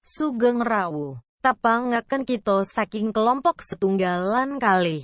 Sugeng Rawu, tapangaken kita saking kelompok setunggalan kalih.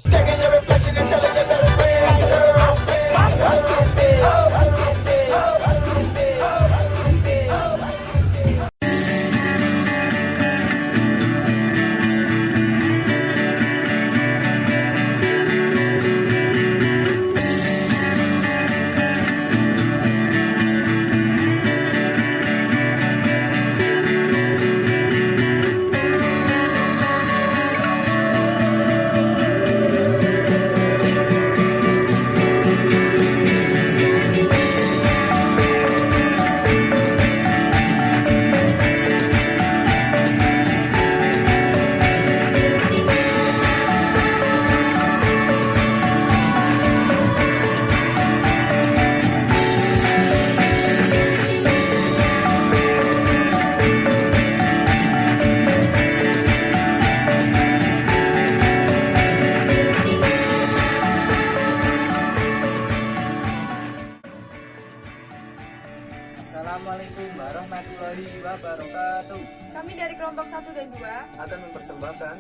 Assalamualaikum warahmatullahi wabarakatuh. Kami dari kelompok 1 dan 2 akan mempersembahkan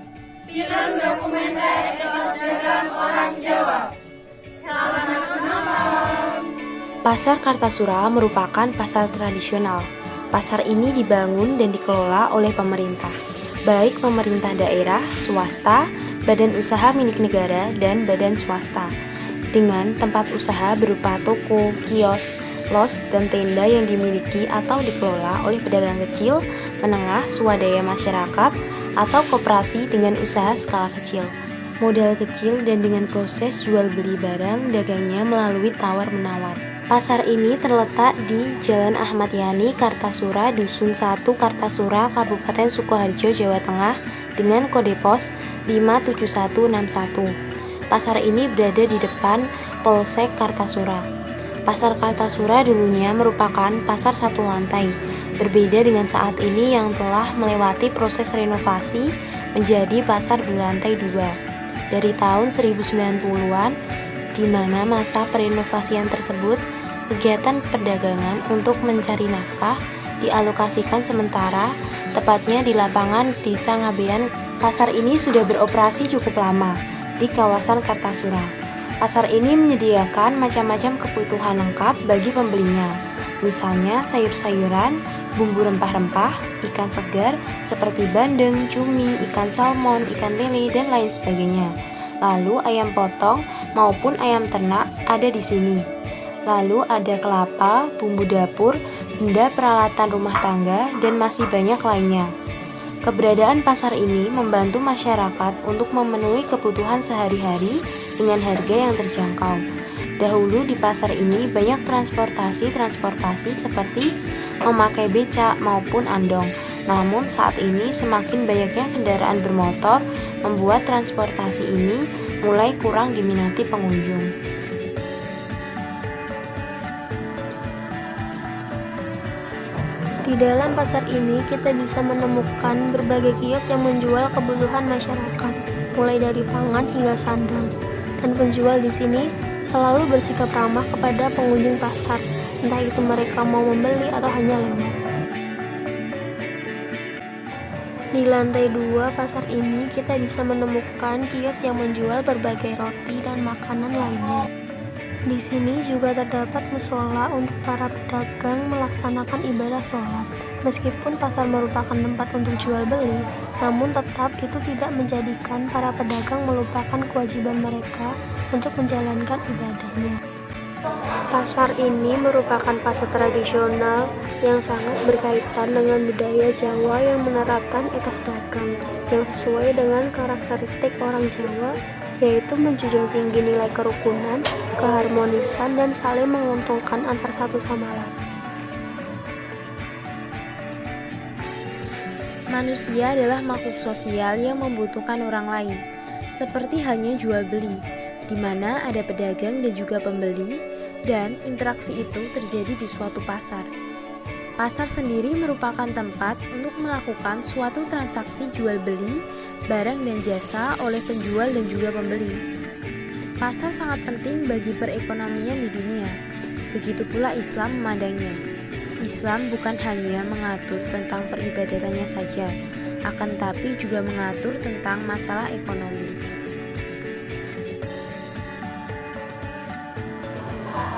film dokumenter Etos Dagang Orang Jawa. Selamat menonton. Pasar Kartasura merupakan pasar tradisional. Pasar ini dibangun dan dikelola oleh pemerintah, baik pemerintah daerah, swasta, badan usaha milik negara, dan badan swasta, dengan tempat usaha berupa toko, kios, los, dan tenda yang dimiliki atau dikelola oleh pedagang kecil, menengah, swadaya masyarakat, atau koperasi dengan usaha skala kecil, modal kecil, dan dengan proses jual beli barang dagangnya melalui tawar-menawar. Pasar ini terletak di Jalan Ahmad Yani, Kartasura, Dusun 1, Kartasura, Kabupaten Sukoharjo, Jawa Tengah, dengan kode pos 57161. Pasar ini berada di depan Polsek Kartasura. Pasar Kartasura dulunya merupakan pasar satu lantai, berbeda dengan saat ini yang telah melewati proses renovasi menjadi pasar berlantai 2. Dari tahun 1090-an, di mana masa perenovasian tersebut, kegiatan perdagangan untuk mencari nafkah dialokasikan sementara, tepatnya di lapangan Desa Ngabean. Pasar ini sudah beroperasi cukup lama di kawasan Kartasura. Pasar ini menyediakan macam-macam kebutuhan lengkap bagi pembelinya, misalnya sayur-sayuran, bumbu rempah-rempah, ikan segar seperti bandeng, cumi, ikan salmon, ikan lele, dan lain sebagainya. Lalu ayam potong maupun ayam ternak ada di sini. Lalu ada kelapa, bumbu dapur, benda peralatan rumah tangga, dan masih banyak lainnya. Keberadaan pasar ini membantu masyarakat untuk memenuhi kebutuhan sehari-hari dengan harga yang terjangkau. Dahulu di pasar ini banyak transportasi seperti memakai becak maupun andong. Namun saat ini semakin banyaknya kendaraan bermotor membuat transportasi ini mulai kurang diminati pengunjung. Di dalam pasar ini kita bisa menemukan berbagai kios yang menjual kebutuhan masyarakat, mulai dari pangan hingga sandang. Dan penjual di sini selalu bersikap ramah kepada pengunjung pasar, entah itu mereka mau membeli atau hanya lewat. Di lantai 2 pasar ini kita bisa menemukan kios yang menjual berbagai roti dan makanan lainnya. Di sini juga terdapat musola untuk para pedagang melaksanakan ibadah sholat. Meskipun pasar merupakan tempat untuk jual beli, namun tetap itu tidak menjadikan para pedagang melupakan kewajiban mereka untuk menjalankan ibadahnya. Pasar ini merupakan pasar tradisional yang sangat berkaitan dengan budaya Jawa yang menerapkan etos dagang yang sesuai dengan karakteristik orang Jawa, yaitu menjunjung tinggi nilai kerukunan, keharmonisan, dan saling menguntungkan antar satu sama lain. Manusia adalah makhluk sosial yang membutuhkan orang lain, seperti halnya jual beli, di mana ada pedagang dan juga pembeli, dan interaksi itu terjadi di suatu pasar. Pasar sendiri merupakan tempat untuk melakukan suatu transaksi jual beli barang dan jasa oleh penjual dan juga pembeli. Pasar sangat penting bagi perekonomian di dunia, begitu pula Islam memandangnya. Islam bukan hanya mengatur tentang peribadatannya saja, akan tapi juga mengatur tentang masalah ekonomi.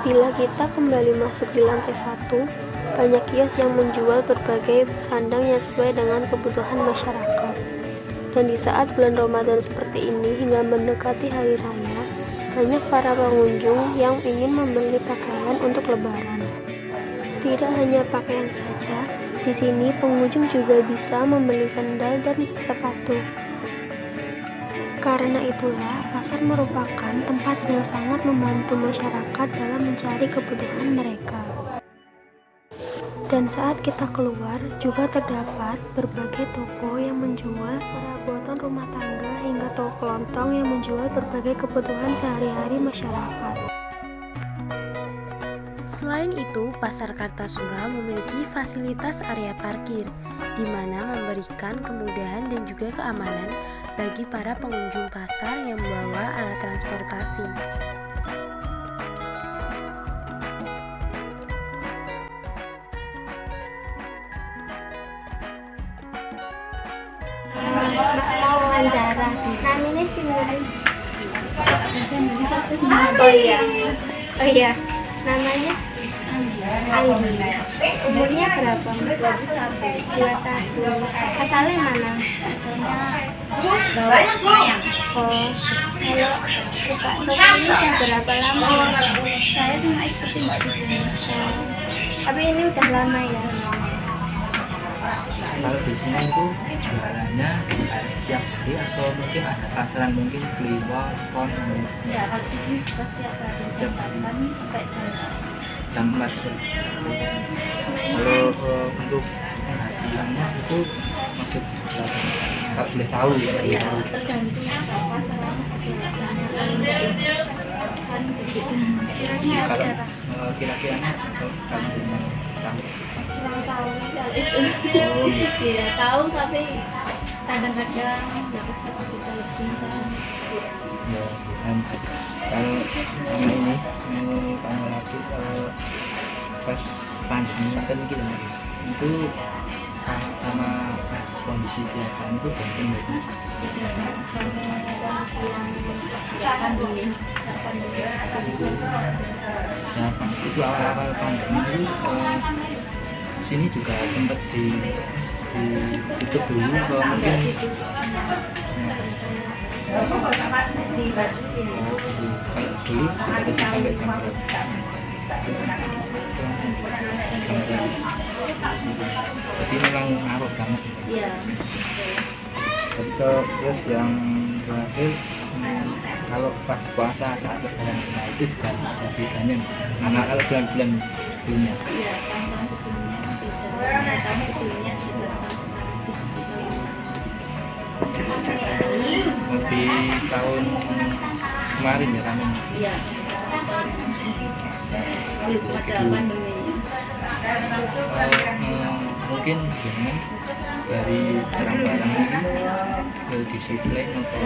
Bila kita kembali masuk di lantai 1, banyak kios yang menjual berbagai sandang yang sesuai dengan kebutuhan masyarakat. Dan di saat bulan Ramadan seperti ini hingga mendekati hari raya, banyak para pengunjung yang ingin membeli pakaian untuk lebaran. Tidak hanya pakaian saja, di sini pengunjung juga bisa membeli sandal dan sepatu. Karena itulah, pasar merupakan tempat yang sangat membantu masyarakat dalam mencari kebutuhan mereka. Dan saat kita keluar, juga terdapat berbagai toko yang menjual perabotan rumah tangga hingga toko kelontong yang menjual berbagai kebutuhan sehari-hari masyarakat. Selain itu, Pasar Kartasura memiliki fasilitas area parkir, di mana memberikan kemudahan dan juga keamanan bagi para pengunjung pasar yang membawa alat transportasi. Mau wawancara, namanya Simuri. Oh iya, namanya Anggi. Umurnya berapa? 21. Asalnya mana? Oh, kalau suka toko ini udah berapa lama? Saya cuma ikutin di sini. Tapi ini udah lama ya. Kalau di sini itu jualannya setiap hari atau mungkin ada pasaran mungkin beli pon. Enggak, kalau di sini setiap hari jam 8 sampai jam 4. Kalau untuk penghasilannya itu maksud kalau boleh tahu ya. tergantung Kalau kira-kiranya atau kamu tahu? kurang tahu kalau itu. Dia tahu tapi kadang-kadang dapat 1 juta lebih kan. Ya, kalau sama ini kamu lagi pas pandemi kan gitu itu sama pas kondisi biasa itu penting banget. Nah pas itu awal-awal pandemi itu sini juga sempat ditutup dulu atau mungkin Dibatasin. kalau dulu dibatasi sampai jam berapa? Jadi memang ngaruh banget. Iya. Terus yang terakhir kalau pas puasa saat lebaran, nah itu juga ada bedanya. Karena kalau bulan-bulan sebelumnya. Iya, tahun-tahun sebelumnya beda. Tahun sebelumnya juga Lebih tahun kemarin ya kan? Iya. Belum ada pandemi. Mungkin dengan dari serang barang ini ke disuplai atau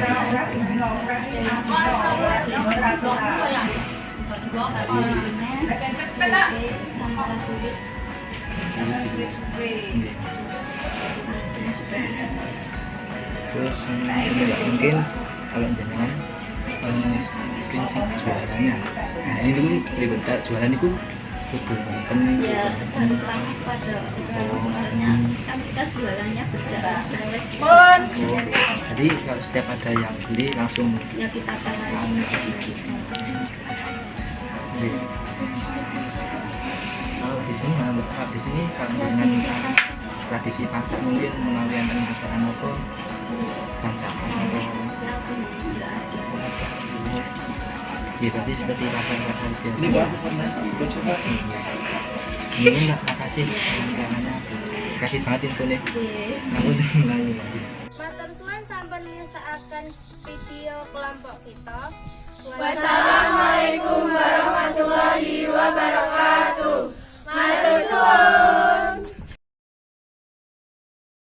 terus mungkin kalau jangan prinsip jualannya. Nah ini dulu dibentak jualan itu Ya, serang pada sebenarnya kan kita jualannya berjalan lewat. jadi kalau setiap ada yang beli langsung Ya kita tawarin kalau di sini di sini kalau dengan tradisi pasar mungkin melalui acara apa bancakan atau ya berarti seperti pasar-pasar biasa. Ini lah, makasih karena kasih banget infonya. Aku lagi. Matur suwun sampun mirsakaken video kelompok kita. Wassalamualaikum warahmatullahi wabarakatuh. Matur suwun.